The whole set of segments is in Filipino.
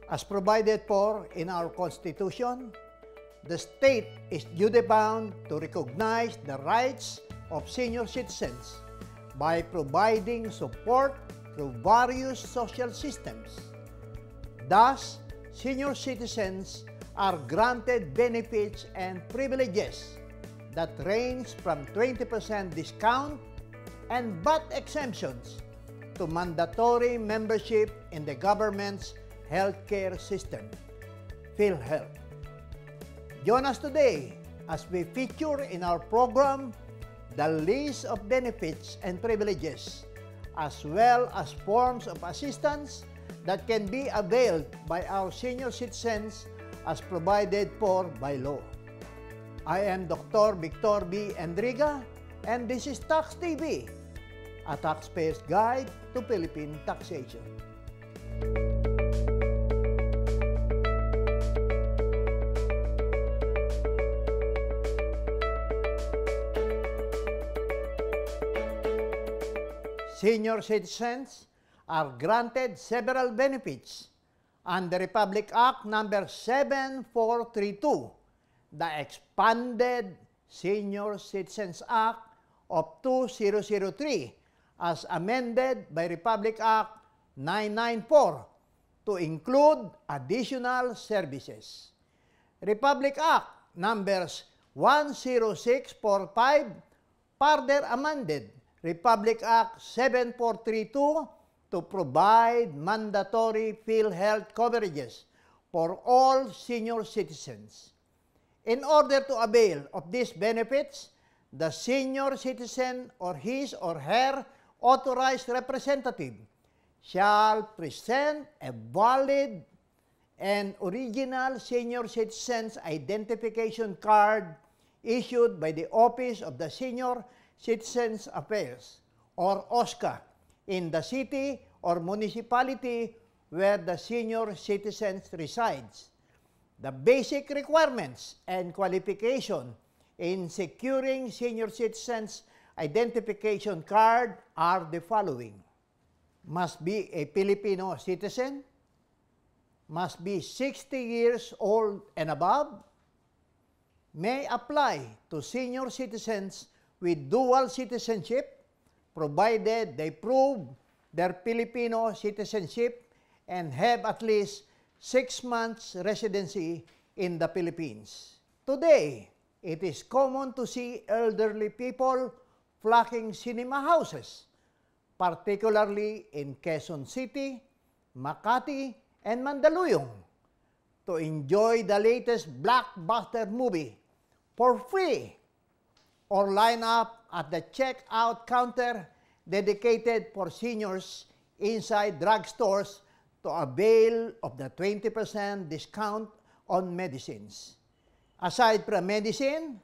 As provided for in our Constitution, the state is duty-bound to recognize the rights of senior citizens by providing support through various social systems. Thus, senior citizens are granted benefits and privileges that range from 20% discount and VAT exemptions to mandatory membership in the government's healthcare system, PhilHealth. Join us today as we feature in our program the list of benefits and privileges, as well as forms of assistance that can be availed by our senior citizens as provided for by law. I am Dr. Victor B. Endriga, and this is Tax TV, a taxpayer's guide to Philippine taxation. Senior citizens are granted several benefits under Republic Act Number 7432, the expanded Senior Citizens Act of 2003, as amended by Republic Act 994 to include additional services. Republic Act numbers 10645 further amended Republic Act 7432 to provide mandatory PhilHealth coverages for all senior citizens. In order to avail of these benefits, the senior citizen or his or her authorized representative shall present a valid and original senior citizen's identification card issued by the Office of the Senior Citizens Affairs, or OSCA, in the city or municipality where the senior citizen resides. The basic requirements and qualification in securing senior citizens' identification card are the following: must be a Filipino citizen, must be 60 years old and above, may apply to senior citizens with dual citizenship, provided they prove their Filipino citizenship and have at least 6 months residency in the Philippines. Today, it is common to see elderly people flocking cinema houses, particularly in Quezon City, Makati, and Mandaluyong, to enjoy the latest blockbuster movie for free, or line up at the checkout counter dedicated for seniors inside drugstores to avail of the 20% discount on medicines. Aside from medicine,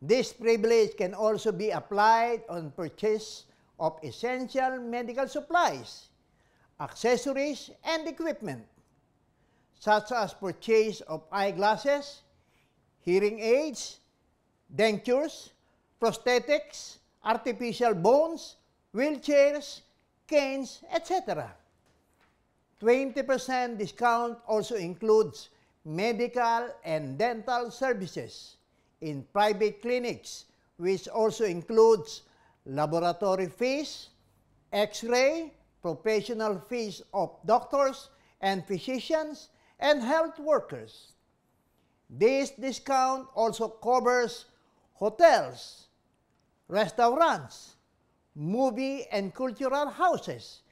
this privilege can also be applied on purchase of essential medical supplies, accessories, and equipment, such as purchase of eyeglasses, hearing aids, dentures, prosthetics, artificial bones, wheelchairs, canes, etc. 20% discount also includes medical and dental services in private clinics, which also includes laboratory fees, x-ray, professional fees of doctors and physicians, and health workers. This discount also covers hotels, restaurants, movie and cultural houses,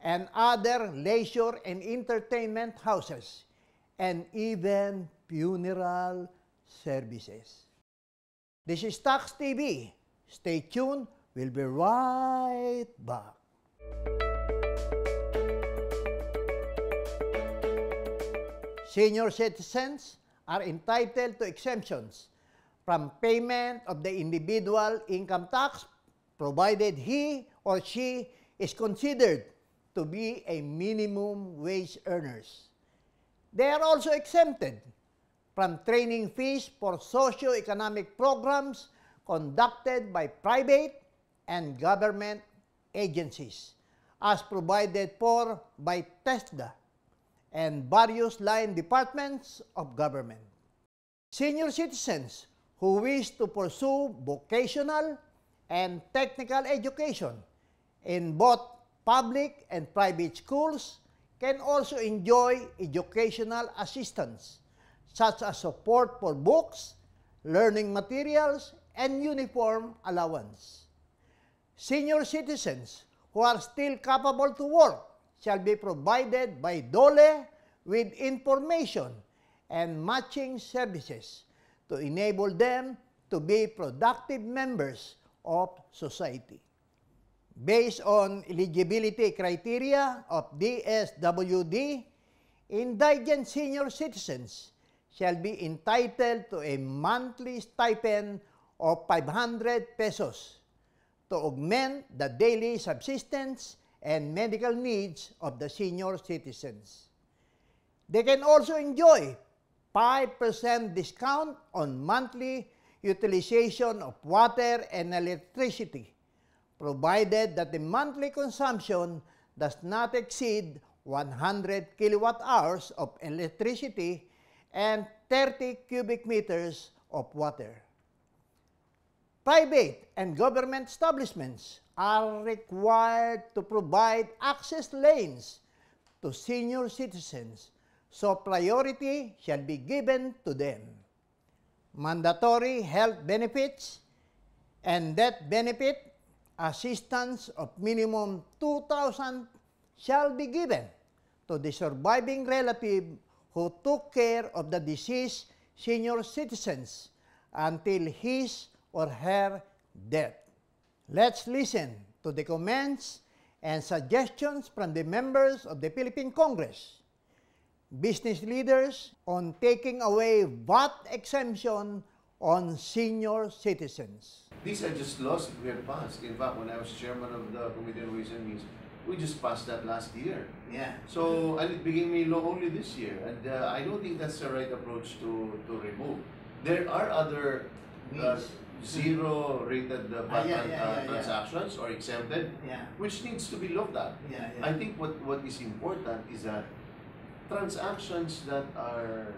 and other leisure and entertainment houses, and even funeral services. This is Tax TV. Stay tuned. We'll be right back. Senior citizens are entitled to exemptions from payment of the individual income tax, provided he or she is considered to be a minimum wage earners. They are also exempted from training fees for socio-economic programs conducted by private and government agencies, as provided for by TESDA, and various line departments of government. Senior citizens who wish to pursue vocational and technical education in both public and private schools can also enjoy educational assistance, such as support for books, learning materials, and uniform allowance. Senior citizens who are still capable to work shall be provided by DOLE with information and matching services to enable them to be productive members of society. Based on eligibility criteria of DSWD, indigent senior citizens shall be entitled to a monthly stipend of 500 pesos to augment the daily subsistence and medical needs of the senior citizens. They can also enjoy 5% discount on monthly utilization of water and electricity, provided that the monthly consumption does not exceed 100 kilowatt hours of electricity and 30 cubic meters of water. Private and government establishments are required to provide access lanes to senior citizens, so priority shall be given to them. Mandatory health benefits and death benefit assistance of minimum 2,000 shall be given to the surviving relative who took care of the deceased senior citizens until his or her death. Let's listen to the comments and suggestions from the members of the Philippine Congress, business leaders on taking away VAT exemption on senior citizens. These are just laws that we have passed. In fact, when I was chairman of the Committee on Ways and Means, we just passed that last year. Yeah. So, and it became law only this year. And I don't think that's the right approach to remove. There are other zero-rated transactions or exempted, which needs to be looked at. I think what is important is that transactions that are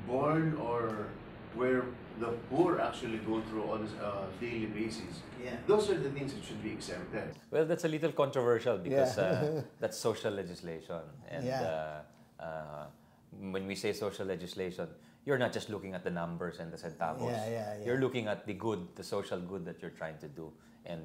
born or where the poor actually go through on a daily basis, those are the things that should be exempted. Well, that's a little controversial because that's social legislation. And when we say social legislation, you're not just looking at the numbers and the centavos. You're looking at the good, the social good that you're trying to do. And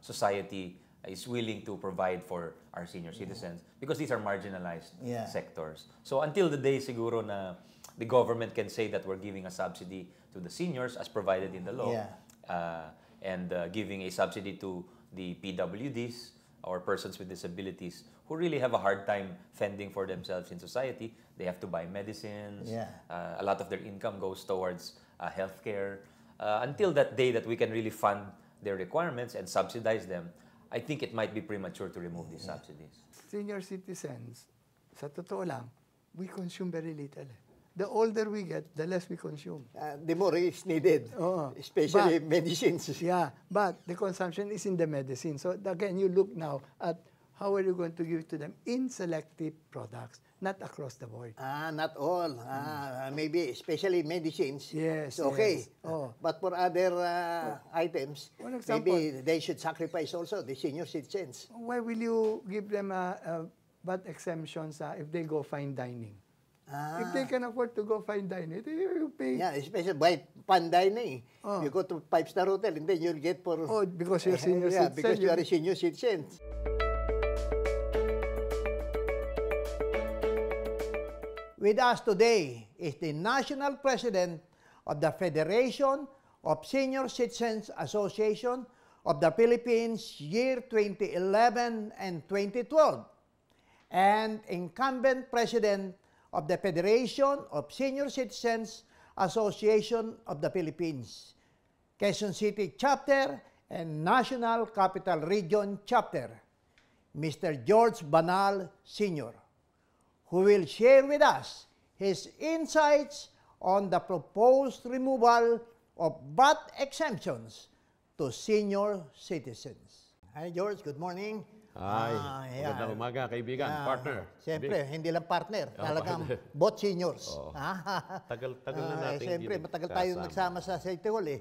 society is willing to provide for our senior citizens because these are marginalized sectors. So until the day siguro na the government can say that we're giving a subsidy to the seniors as provided in the law and giving a subsidy to the PWDs or persons with disabilities who really have a hard time fending for themselves in society. They have to buy medicines. A lot of their income goes towards healthcare. Until that day that we can really fund their requirements and subsidize them, I think it might be premature to remove these subsidies. Senior citizens, sa totoo lang, we consume very little. The older we get, the less we consume. The more is needed, especially medicines. Yeah, but the consumption is in the medicine. So again, you look now at how are you going to give to them in selective products, not across the board. Not all. Maybe especially medicines. Yes. It's okay. Yes. But for other items, example, maybe they should sacrifice also the senior citizens. Why will you give them VAT exemptions if they go fine dining? If they can afford to go fine dining, you pay. Yeah, especially by fine dining. You go to five-star hotel and then you'll get for... Oh, because you're senior citizen. Because you are a senior citizen. With us today is the National President of the Federation of Senior Citizens Association of the Philippines year 2011 and 2012 and incumbent President of the Federation of Senior Citizens Association of the Philippines, Quezon City Chapter and National Capital Region Chapter, Mr. George Banal Sr., who will share with us his insights on the proposed removal of VAT exemptions to senior citizens. Hi, George. Good morning. Magandang umaga, kaibigan, partner. Siyempre, Vic. hindi lang partner, talagang partner. both seniors. Tagal na natin Siyempre, matagal tayong nagsama sa City Hall eh.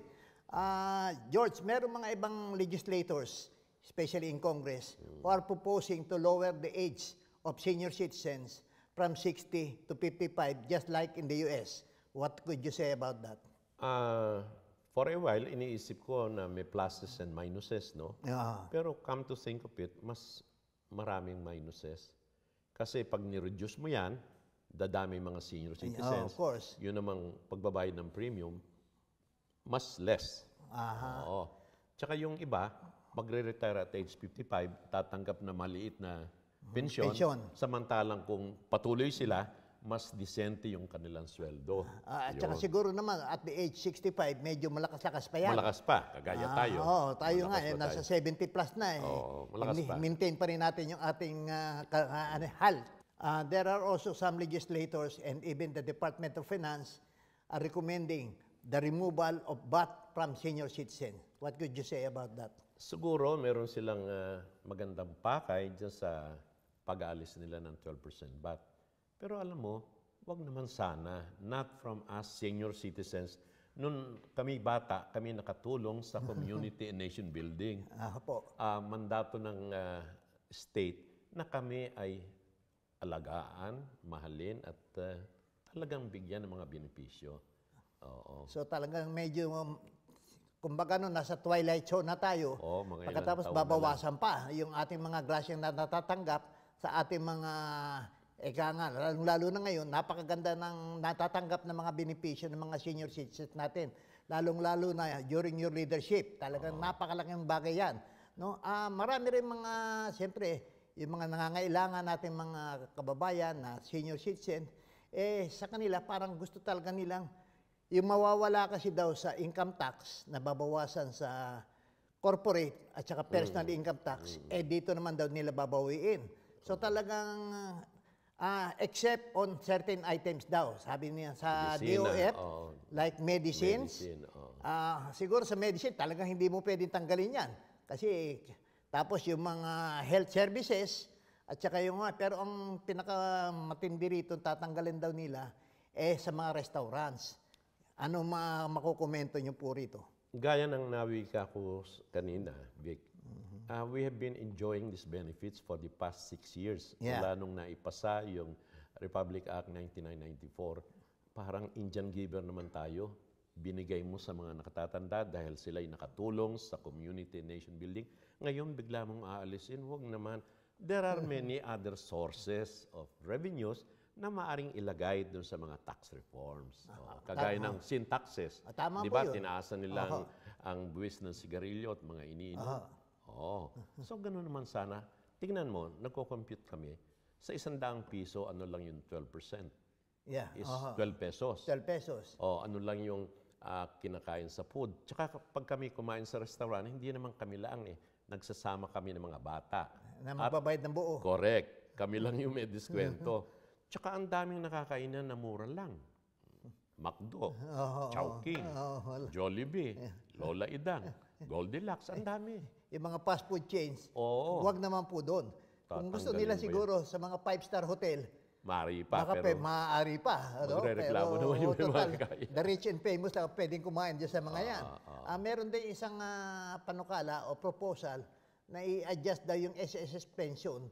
George, meron mga ibang legislators, especially in Congress, who are proposing to lower the age of senior citizens from 60 to 55, just like in the US. What could you say about that? For a while, iniisip ko na may pluses and minuses, no? Pero come to think of it, mas maraming minuses. Kasi pag ni-reduce mo yan, dadami mga senior citizens. Of course. Yun namang pagbabayad ng premium, mas less. Oo. Tsaka yung iba, magre-retire at age 55, tatanggap na maliit na pensyon. Samantalang kung patuloy sila, mas decente yung kanilang sweldo. At saka siguro naman, at the age 65, medyo malakas-lakas pa yan. Malakas pa, kagaya tayo. Tayo nga, nasa 70 plus na eh. Malakas pa. Maintain pa rin natin yung ating health. There are also some legislators and even the Department of Finance are recommending the removal of VAT from senior citizens. What could you say about that? Siguro, meron silang magandang pakay dyan sa pag-aalis nila ng 12% VAT. Pero alam mo, wag naman sana, not from us senior citizens. Noon kami bata, kami nakatulong sa community and nation building. Mandato ng state na kami ay alagaan, mahalin at talagang bigyan ng mga benepisyo. So talagang medyo, kumbaga nasa twilight show na tayo. Pagkatapos babawasan pa yung ating mga grasyang na natatanggap sa ating mga lalo na ngayon, napakaganda ng natatanggap ng mga benepisyo ng mga senior citizens natin. Lalong-lalo na during your leadership. Talagang napakalaking bagay yan. No? Marami rin mga, siyempre, yung mga nangangailangan natin mga kababayan na senior citizen, sa kanila parang gusto talaga nilang, yung mawawala kasi daw sa income tax na babawasan sa corporate at saka personal income tax, dito naman daw nila babawiin. So talagang, except on certain items daw, sabi niya sa DOF, like medicines. Siguro sa medicine, talagang hindi mo pwedeng tanggalin yan. Kasi, tapos yung mga health services, at saka yung pero ang pinakamatindi rito, tatanggalin daw nila, sa mga restaurants. Ano makukomento niyo po rito? Gaya ng nawika ko kanina, Vic, we have been enjoying these benefits for the past 6 years. Mula nung naipasa yung Republic Act 1994, parang Indian giver naman tayo. Binigay mo sa mga nakatatanda dahil sila'y nakatulong sa community and nation building. Ngayon, bigla mong aalisin. Huwag naman. There are many other sources of revenues na maaring ilagay dun sa mga tax reforms. Kagaya ng sin taxes. Di ba, tinaasan nila ang buwis ng sigarilyo at mga iniinom. So, gano'n naman sana. Tingnan mo, nagko-compute kami. Sa 100 piso, ano lang yung 12%? Is 12 pesos. 12 pesos. Ano lang yung kinakain sa food. Tsaka pag kami kumain sa restaurant, hindi naman kami lang nagsasama kami ng mga bata. Na magbabayad ng buo. Correct. Kami lang yung may diskwento. Tsaka ang daming nakakainan na mura lang. McDo, Chowking, Jollibee, Lola Idang, Goldilocks, ang dami. Yung mga fast food chains, huwag naman po doon. Kung gusto nila siguro sa mga 5-star hotel, maaari pa, maaari pa. Magre-reklamo naman yung mga kaya. The rich and famous lang pwedeng kumain dyan sa mga yan. Meron din isang panukala o proposal na i-adjust daw yung SSS pension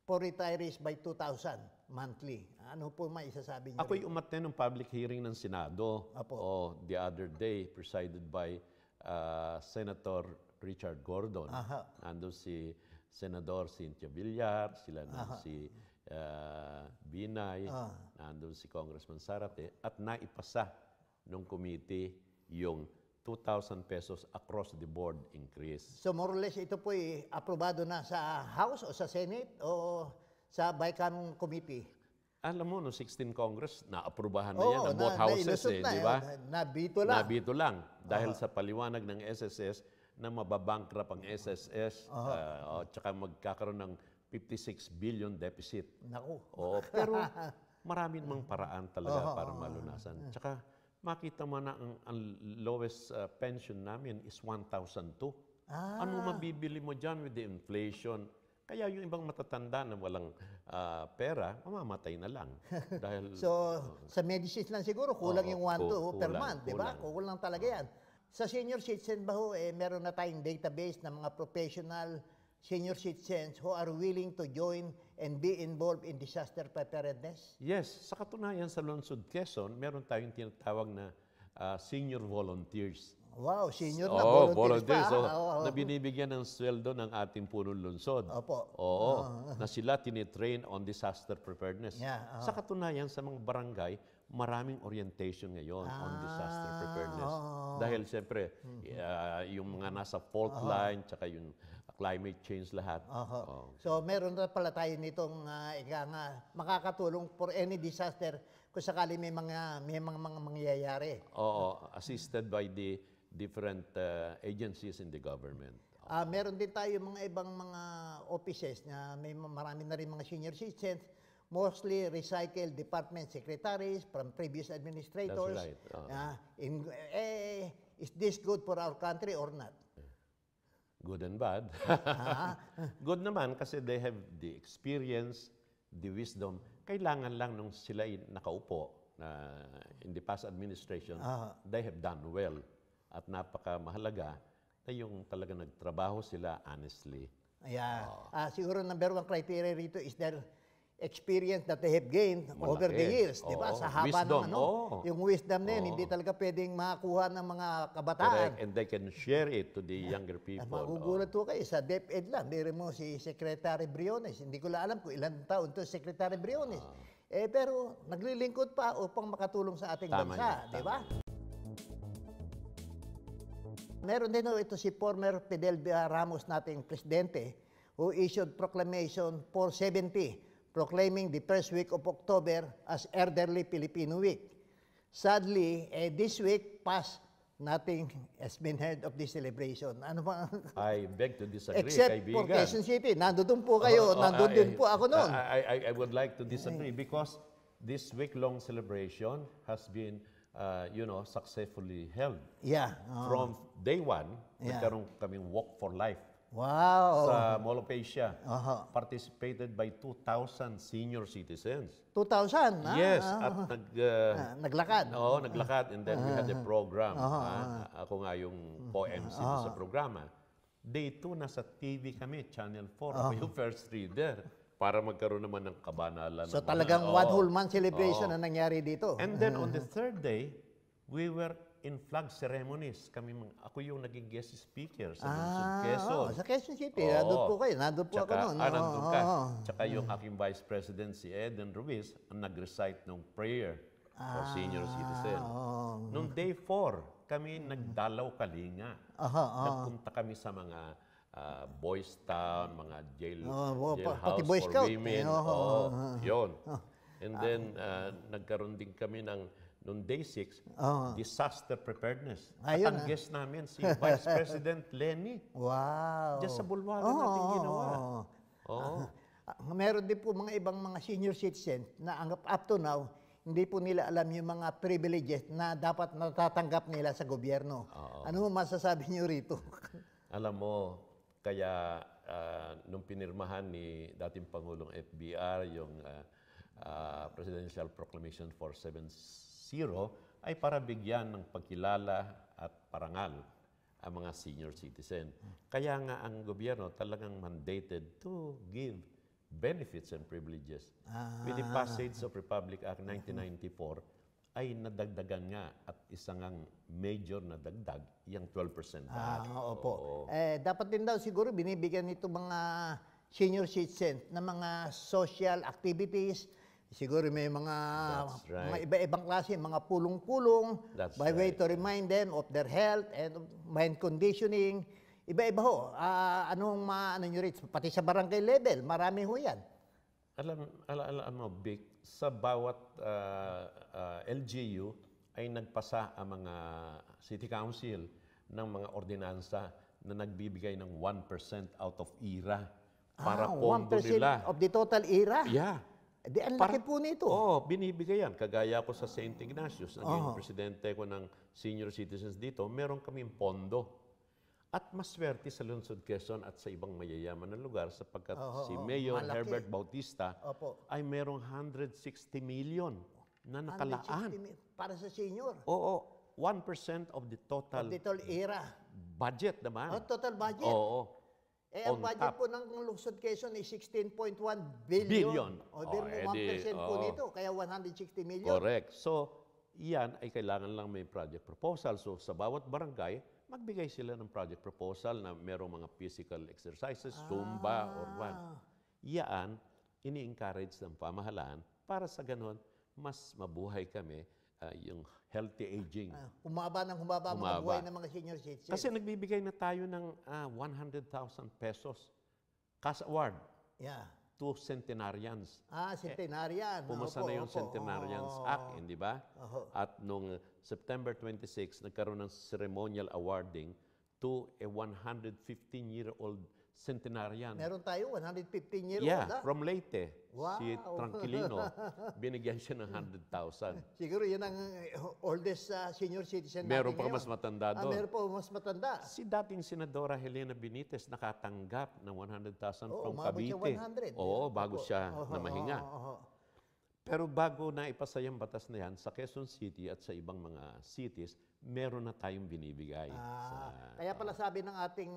for retirees by 2,000 monthly. Ano po maisasabi niyo? Ako'y umattend ng public hearing ng Senado the other day, presided by Senator Richard Gordon. Nandun si Senador Cynthia Villar, sila si Binay, nandun si Congressman Zarate, at naipasa ng committee yung 2,000 pesos across the board increase. So more or less ito po aprobado na sa House o sa Senate o sa Bicameral Committee? Alam mo, no 16 Congress, naaprubahan na yan ng both houses, di ba? Nabito lang. Nabito lang. Dahil sa paliwanag ng SSS na mababankrupt ang SSS, tsaka magkakaroon ng 56 billion deficit. Naku. Pero marami namang paraan talaga para malunasan. Tsaka makita mo na ang lowest pension namin is 1,002. Ano mabibili mo dyan with the inflation? Kaya yung ibang matatanda na walang pera, mamamatay na lang. Dahil, So, sa medicines lang siguro, kulang yung 1-2 per kulang, month, di ba? Kulang talaga yan. Sa senior citizen ba ho, meron na tayong database ng mga professional senior citizens who are willing to join and be involved in disaster preparedness? Yes, sa katunayan sa Lungsod Quezon, meron tayong tinatawag na senior volunteers. Wow, senior na, volunteers. pa. So, na binibigyan ng sweldo ng ating punong lungsod. Opo. Oo, na sila tinitrain on disaster preparedness. Yeah, Sa katunayan, sa mga barangay, maraming orientation ngayon on disaster preparedness. Dahil siyempre, yung mga nasa fault line, tsaka yung climate change lahat. So, meron na pala tayo nitong makakatulong for any disaster kung sakali may mga mangyayari. Oo, assisted by the different agencies in the government. Meron din tayo mga ibang mga offices na may marami na rin mga senior citizens, mostly recycled department secretaries from previous administrators. That's right. Is this good for our country or not? Good and bad. Good naman kasi they have the experience, the wisdom. Kailangan lang nung sila nakaupo in the past administration, they have done well. At napakamahalaga na yung talaga nagtrabaho sila honestly. Yeah. Siguro number one criteria rito is their experience that they have gained over the years, di ba? Sa haba wisdom. ng yung wisdom na yun, hindi talaga pwedeng makakuha ng mga kabataan. Correct. And they can share it to the younger people. Magugulat po kayo, sa DepEd lang, meron mo si Secretary Briones. Hindi ko lang alam kung ilang taon to Secretary Briones. Pero naglilingkod pa upang makatulong sa ating bansa, di ba? Meron din ito si former Fidel Ramos nating presidente who issued Proclamation 470 proclaiming the first week of October as Elderly Filipino Week. Sadly, this week past, nothing has been heard of this celebration. Ano ba? I beg to disagree, Except kaibigan. for Quezon City. Nandun po kayo, nandun din po ako noon. I would like to disagree because this week-long celebration has been successfully held. Yeah. From day one, nagkaroon kaming Walk for Life. Wow. Sa Mall of Asia. Participated by 2,000 senior citizens. 2,000? Yes. At naglakad. Oo, naglakad. And then we had a program. Ako nga yung co-MC sa programa. Day 2, nasa TV kami, Channel 4. Ako yung first reader. Para magkaroon naman ng kabanalan. So talagang one whole month celebration na nangyari dito. And then on the third day, we were in flag ceremonies. Ako yung naging guest speaker sa Quezon. Sa Quezon City. Nandun po kayo. Nandun po ako noon. Nandun ka. Tsaka yung aking vice president, si Eden Ruiz, ang nag-recite ng prayer for senior citizen. Noong day 4, kami nagdalaw Kalinga. Nagpunta kami sa mga Boys Town, mga jailhouse pati Boy for Scout. women. Yun. And then, nagkaroon din kami ng noong day 6, disaster preparedness. At ang guest namin, si Vice President Lenny. Wow. Diyan sa bulwagan natin ginawa. Meron din po mga ibang mga senior citizens na up to now, hindi po nila alam yung mga privileges na dapat natatanggap nila sa gobyerno. Ano mo masasabi niyo rito? Alam mo, kaya nung pinirmahan ni dating Pangulong FBR yung Presidential Proclamation 470 ay para bigyan ng pagkilala at parangal ang mga senior citizen. Kaya nga ang gobyerno talagang mandated to give benefits and privileges. With the passage of Republic Act 1994, ay nadagdagan nga at isang major na dagdag, yung 12% VAT. Opo. Dapat din daw siguro binibigyan nito mga senior citizens na mga social activities. Siguro may mga iba-ibang klase, mga pulong-pulong, by way to remind them of their health and mind conditioning. Iba-iba ho. Ano nyo rin, pati sa barangay level, marami ho yan. Alam mo, Vic, sa bawat LGU ay nagpasa ang mga city council ng mga ordinansa na nagbibigay ng 1% out of IRA para pondo 1% nila. of the total IRA? Yeah. Di, ang laki po nito. Binibigay yan. Kagaya ko sa St. Ignatius, naging presidente ko ng senior citizens dito, meron kaming pondo. At maswerte sa Lungsod Quezon at sa ibang mayayaman na lugar sapagkat si Mayor malaki. Herbert Bautista Opo. ay merong 160 million na nakalaan. 160 para sa senior. Oo, 1% of the total Total era. budget naman. Total budget. Oo. Ang on budget top. po ng Lungsod Quezon is 16.1 billion. Billion. O, din mo 1% po nito, kaya 160 million. Correct. So, iyan ay kailangan lang may project proposal. So, sa bawat barangay, magbigay sila ng project proposal na merong mga physical exercises, Zumba, or what. Iyan, ini-encourage ng pamahalaan para sa ganun, mas mabuhay kami yung healthy aging. Humaba ng humaba mga buhay ng mga senior citizens. Kasi nagbibigay na tayo ng 100,000 pesos cash award Yeah. to centenarians. Centenarian. Pumasa na yung Centenarians Act, hindi ba? At nung September 26, nagkaroon ng ceremonial awarding to a 115-year-old centenarian. Meron tayo, 115-year-old. From Leyte. Wow. Si Tranquilino. Binigyan siya ng 100,000. Siguro yun ang oldest senior citizen Meron natin pa ngayon. mas matanda doon. Meron pa mas matanda. Si dating Senadora Helena Benitez nakatanggap ng 100,000 from umabot siya Cavite. 100. Oo, bago siya namahinga. Pero bago na ipasa yung batas na yan, sa Quezon City at sa ibang mga cities, meron na tayong binibigay. Kaya pala sabi ng ating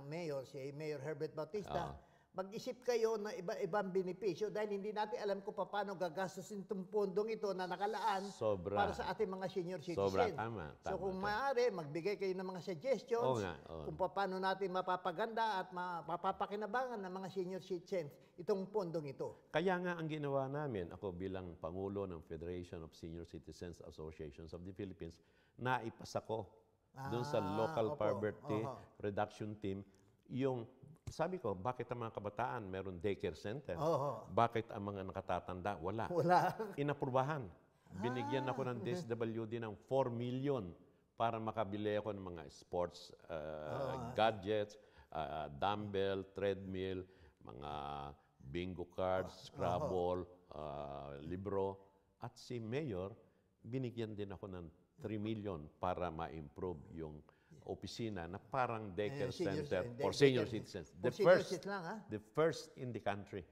mayor, si Mayor Herbert Bautista, mag-isip kayo na iba-ibang benepisyo dahil hindi natin alam kung paano gagastusin itong pondong ito na nakalaan para sa ating mga senior citizens. Sobra, tama. So kung maaari, magbigay kayo ng mga suggestions kung paano natin mapapaganda at mapapakinabangan ng mga senior citizens itong pondong ito. Kaya nga ang ginawa namin, ako bilang Pangulo ng Federation of Senior Citizens Associations of the Philippines, naipasa ko doon sa local poverty reduction team yung sabi ko, bakit ang mga kabataan meron daycare center? Bakit ang mga nakatatanda wala? Inaprubahan. Binigyan ako ng DSWD ng 4 million para makabili ako ng mga sports gadgets, dumbbell, treadmill, mga bingo cards, Scrabble, libro. At si Mayor, binigyan din ako ng 3 million para ma-improve yung opisina na parang daycare center for senior citizens. The first in the country.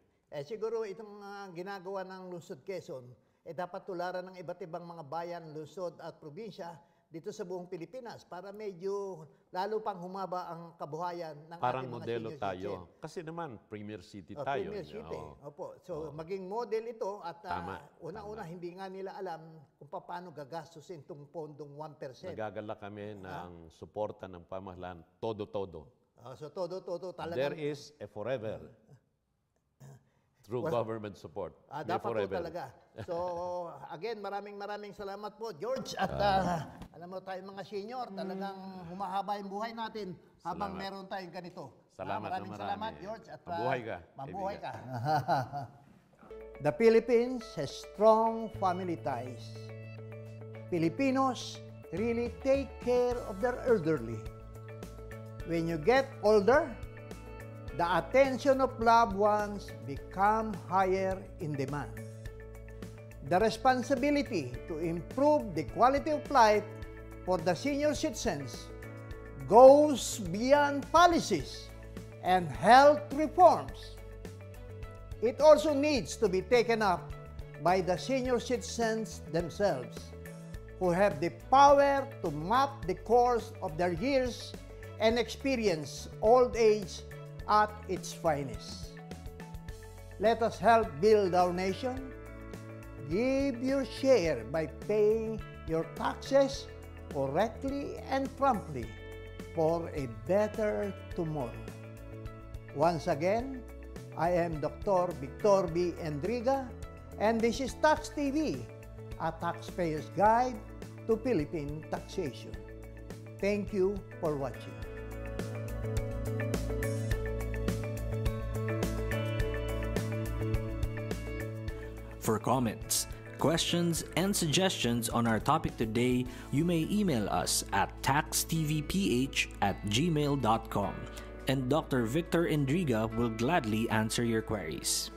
Siguro itong ginagawa ng Lungsod Quezon, dapat tularan ng iba't ibang mga bayan, lungsod at probinsya dito sa buong Pilipinas para medyo lalo pang humaba ang kabuhayan ng parang ating mga modelo senior tayo. citizen. Kasi naman, premier city tayo. Premier city. Opo. So, maging model ito at una-una, hindi nga nila alam kung paano gagastusin itong pondong 1%. Nagagala kami ng suporta ng pamahalaan, todo-todo. So, todo-todo talaga. There is a forever through government support. Dapat po talaga. So, again, maraming salamat po, George. At alam mo tayong mga senior, talagang humahaba yung buhay natin habang meron tayong ganito. Salamat salamat, George. At mabuhay ka. Mabuhay ka. The Philippines has strong family ties. Filipinos really take care of their elderly. When you get older, the attention of loved ones become higher in demand. The responsibility to improve the quality of life for the senior citizens goes beyond policies and health reforms. It also needs to be taken up by the senior citizens themselves, who have the power to map the course of their years and experience old age at its finest. Let us help build our nation. Give your share by paying your taxes correctly and promptly for a better tomorrow. Once again, I am Dr. Victor B. Endriga, and this is Tax TV, a taxpayer's guide to Philippine taxation. Thank you for watching. For comments, questions, and suggestions on our topic today, you may email us at taxtvph@gmail.com, and Dr. Victor Endriga will gladly answer your queries.